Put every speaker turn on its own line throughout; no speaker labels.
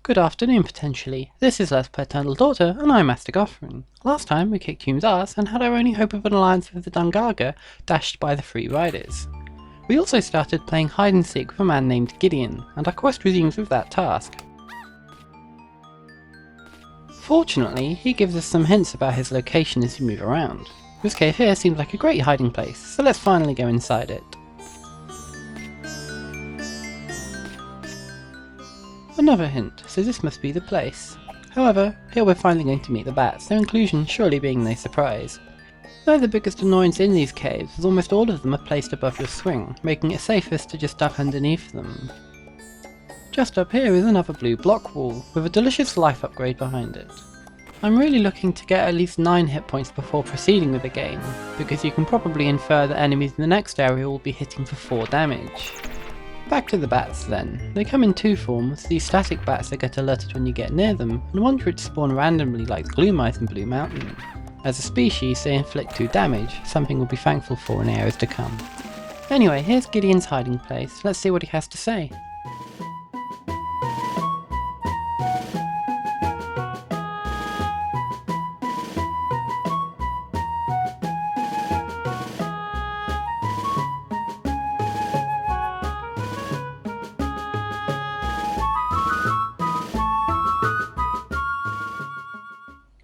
Good afternoon, potentially. This is Let's Play Eternal Daughter, and I'm Master Goffrin. Last time we kicked Hume's ass and had our only hope of an alliance with the Dungarga dashed by the Free Riders. We also started playing hide and seek with a man named Gideon, and our quest resumes with that task. Fortunately, he gives us some hints about his location as we move around. This cave here seems like a great hiding place, so let's finally go inside it. Another hint, so this must be the place. However, here we're finally going to meet the bats, their inclusion surely being no surprise. Though the biggest annoyance in these caves is almost all of them are placed above your swing, making it safest to just duck underneath them. Just up here is another blue block wall, with a delicious life upgrade behind it. I'm really looking to get at least 9 hit points before proceeding with the game, because you can probably infer that enemies in the next area will be hitting for 4 damage. Back to the bats then. They come in 2 forms, these static bats that get alerted when you get near them, and ones which spawn randomly like glue mice in Blue Mountain. As a species, they inflict 2 damage, something we'll be thankful for in areas to come. Anyway, here's Gideon's hiding place, let's see what he has to say.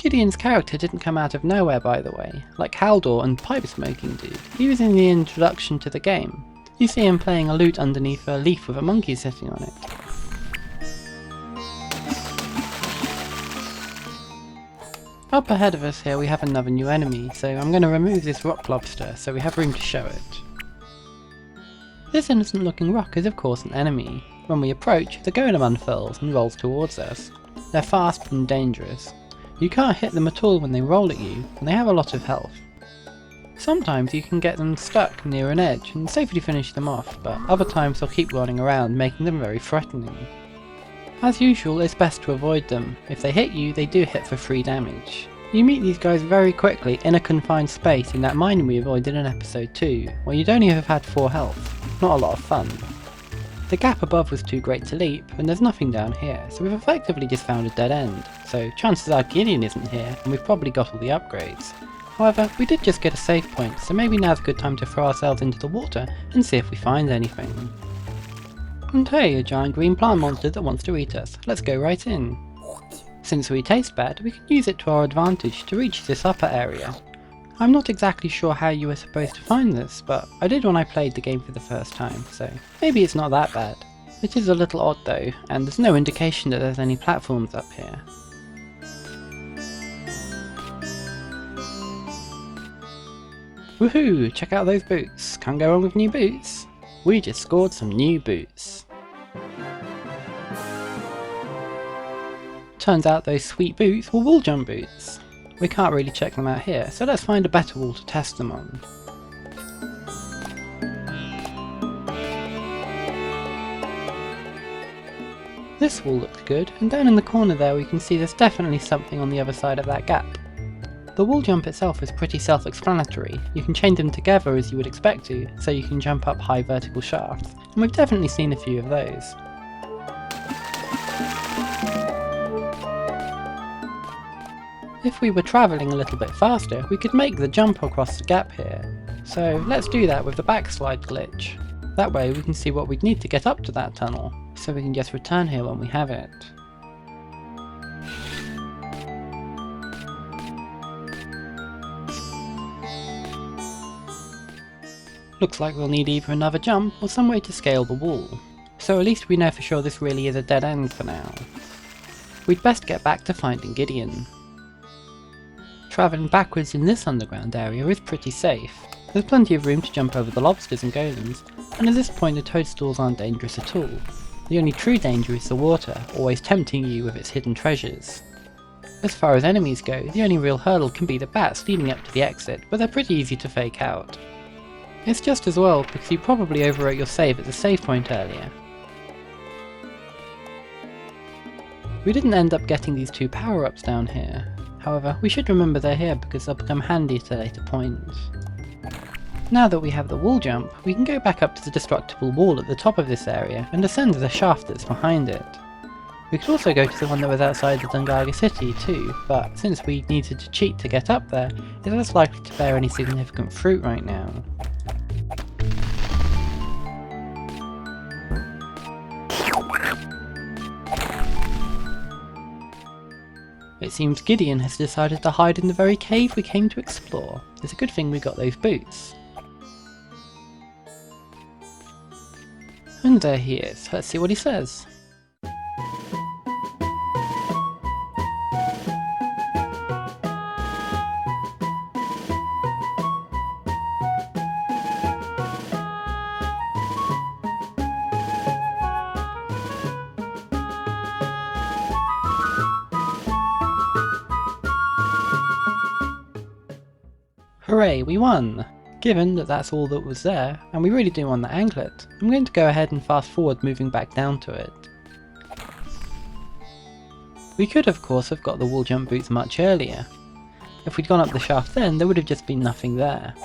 Gideon's character didn't come out of nowhere, by the way, like Haldor and Pipe Smoking do. He was in the introduction to the game. You see him playing a lute underneath a leaf with a monkey sitting on it. Up ahead of us here we have another new enemy, so I'm going to remove this rock lobster so we have room to show it. This innocent looking rock is of course an enemy. When we approach, the golem unfurls and rolls towards us. They're fast and dangerous. You can't hit them at all when they roll at you, and they have a lot of health. Sometimes you can get them stuck near an edge and safely finish them off, but other times they'll keep running around, making them very threatening. As usual, it's best to avoid them. If they hit you, they do hit for 3 damage. You meet these guys very quickly in a confined space in that mine we avoided in episode 2, where you'd only have had 4 health. Not a lot of fun. The gap above was too great to leap, and there's nothing down here, so we've effectively just found a dead end, so chances are Gideon isn't here, and we've probably got all the upgrades. However, we did just get a save point, so maybe now's a good time to throw ourselves into the water and see if we find anything. And hey, a giant green plant monster that wants to eat us, let's go right in. Since we taste bad, we can use it to our advantage to reach this upper area. I'm not exactly sure how you were supposed to find this, but I did when I played the game for the first time, so maybe it's not that bad. It is a little odd though, and there's no indication that there's any platforms up here. Woohoo! Check out those boots! Can't go wrong with new boots! We just scored some new boots. Turns out those sweet boots were wall jump boots. We can't really check them out here, so let's find a better wall to test them on. This wall looks good, and down in the corner there we can see there's definitely something on the other side of that gap. The wall jump itself is pretty self-explanatory. You can chain them together as you would expect to, so you can jump up high vertical shafts, and we've definitely seen a few of those. If we were travelling a little bit faster, we could make the jump across the gap here. So let's do that with the backslide glitch. That way we can see what we'd need to get up to that tunnel, so we can just return here when we have it. Looks like we'll need either another jump or some way to scale the wall. So at least we know for sure this really is a dead end for now. We'd best get back to finding Gideon. Travelling backwards in this underground area is pretty safe. There's plenty of room to jump over the lobsters and golems, and at this point the toadstools aren't dangerous at all. The only true danger is the water, always tempting you with its hidden treasures. As far as enemies go, the only real hurdle can be the bats leading up to the exit, but they're pretty easy to fake out. It's just as well because you probably overwrote your save at the save point earlier. We didn't end up getting these 2 power-ups down here. However, we should remember they're here because they'll become handy at a later point. Now that we have the wall jump, we can go back up to the destructible wall at the top of this area and ascend the shaft that's behind it. We could also go to the one that was outside the Dungaga city too, but since we needed to cheat to get up there, it's less likely to bear any significant fruit right now. It seems Gideon has decided to hide in the very cave we came to explore. It's a good thing we got those boots. And there he is. Let's see what he says. Hooray, we won! Given that that's all that was there, and we really do want the anklet, I'm going to go ahead and fast forward moving back down to it. We could of course have got the wool jump boots much earlier. If we'd gone up the shaft then, there would have just been nothing there.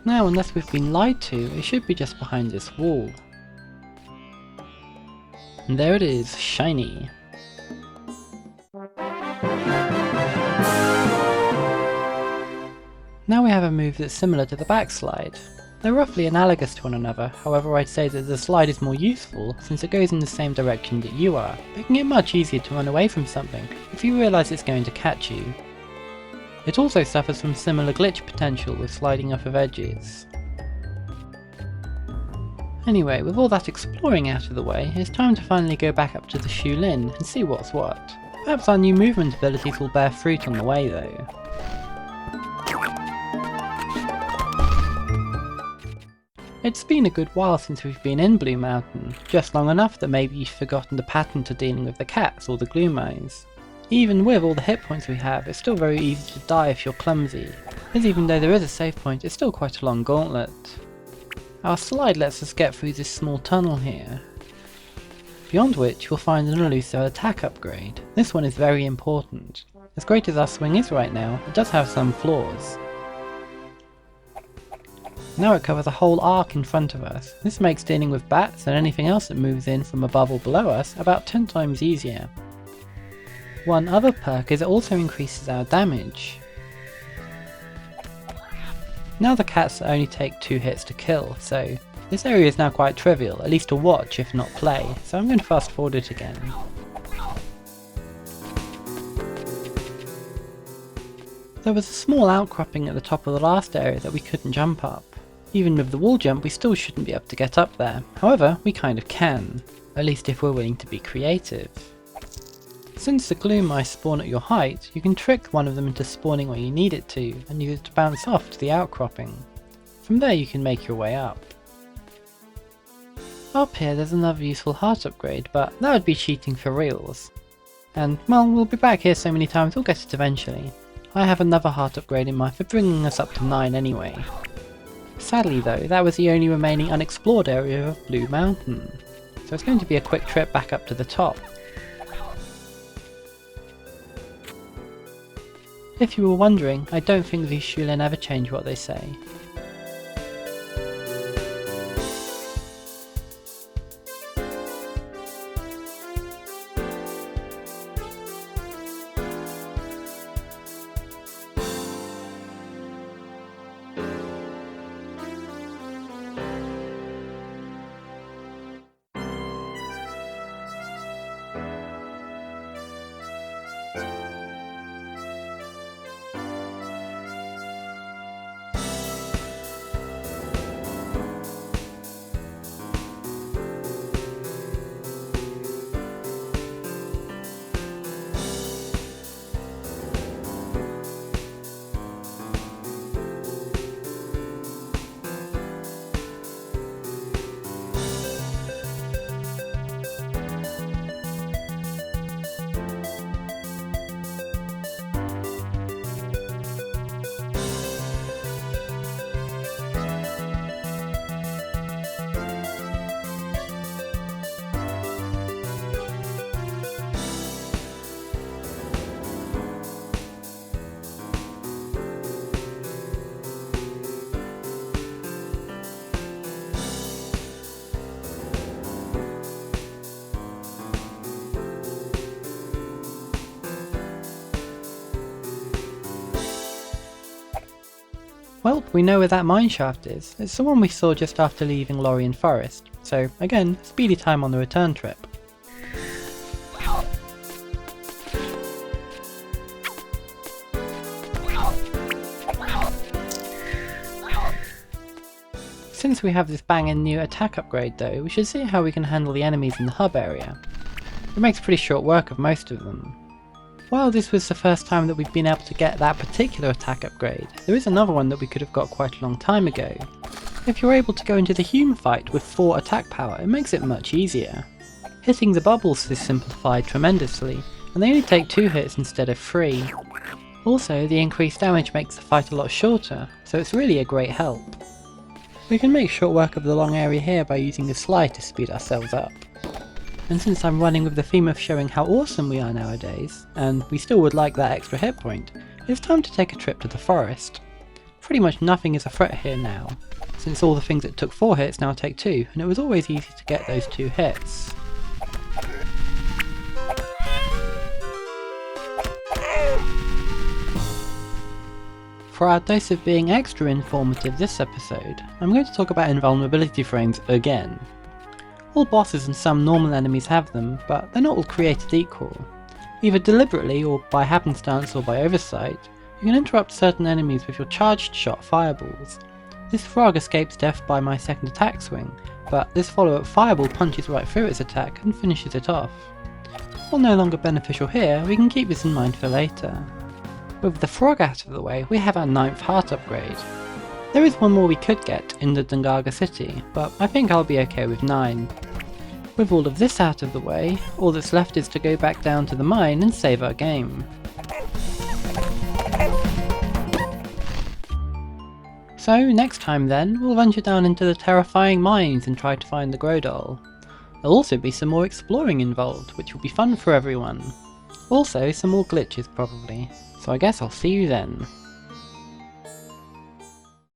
Now, unless we've been lied to, it should be just behind this wall. And there it is, shiny. Now we have a move that's similar to the backslide. They're roughly analogous to one another, however I'd say that the slide is more useful since it goes in the same direction that you are, making it much easier to run away from something if you realise it's going to catch you. It also suffers from similar glitch potential with sliding off of edges. Anyway, with all that exploring out of the way, it's time to finally go back up to the Shulin and see what's what. Perhaps our new movement abilities will bear fruit on the way though. It's been a good while since we've been in Blue Mountain, just long enough that maybe you've forgotten the pattern to dealing with the cats or the gloom eyes. Even with all the hit points we have, it's still very easy to die if you're clumsy, as even though there is a save point, it's still quite a long gauntlet. Our slide lets us get through this small tunnel here, beyond which we'll find an elusive attack upgrade. This one is very important. As great as our swing is right now, it does have some flaws. Now it covers a whole arc in front of us. This makes dealing with bats and anything else that moves in from above or below us about 10 times easier. One other perk is it also increases our damage. Now the cats only take 2 hits to kill, so this area is now quite trivial, at least to watch if not play, so I'm going to fast forward it again. There was a small outcropping at the top of the last area that we couldn't jump up. Even with the wall jump we still shouldn't be able to get up there, however we kind of can, at least if we're willing to be creative. Since the gloom mice spawn at your height, you can trick one of them into spawning where you need it to, and use it to bounce off to the outcropping. From there you can make your way up. Up here there's another useful heart upgrade, but that would be cheating for reals. And well, we'll be back here so many times we'll get it eventually. I have another heart upgrade in mind for bringing us up to 9 anyway. Sadly though, that was the only remaining unexplored area of Blue Mountain, so it's going to be a quick trip back up to the top. If you were wondering, I don't think these Shulin ever change what they say. Well, we know where that mine shaft is. It's the one we saw just after leaving Lorien Forest, so again, speedy time on the return trip. Since we have this banging new attack upgrade though, we should see how we can handle the enemies in the hub area. It makes pretty short work of most of them. While this was the first time that we've been able to get that particular attack upgrade, there is another one that we could have got quite a long time ago. If you're able to go into the Hume fight with 4 attack power, it makes it much easier. Hitting the bubbles is simplified tremendously, and they only take 2 hits instead of 3. Also, the increased damage makes the fight a lot shorter, so it's really a great help. We can make short work of the long area here by using the slide to speed ourselves up. And since I'm running with the theme of showing how awesome we are nowadays, and we still would like that extra hit point, it's time to take a trip to the forest. Pretty much nothing is a threat here now, since all the things that took 4 hits now take 2, and it was always easy to get those 2 hits. For our dose of being extra informative this episode, I'm going to talk about invulnerability frames again. All bosses and some normal enemies have them, but they're not all created equal. Either deliberately or by happenstance or by oversight, you can interrupt certain enemies with your charged shot fireballs. This frog escapes death by my second attack swing, but this follow-up fireball punches right through its attack and finishes it off. While no longer beneficial here, we can keep this in mind for later. With the frog out of the way, we have our 9th heart upgrade. There is one more we could get in the Dungaga city, but I think I'll be okay with 9. With all of this out of the way, all that's left is to go back down to the mine and save our game. So next time then, we'll venture down into the terrifying mines and try to find the Grodol. There'll also be some more exploring involved, which will be fun for everyone. Also some more glitches probably. So I guess I'll see you then.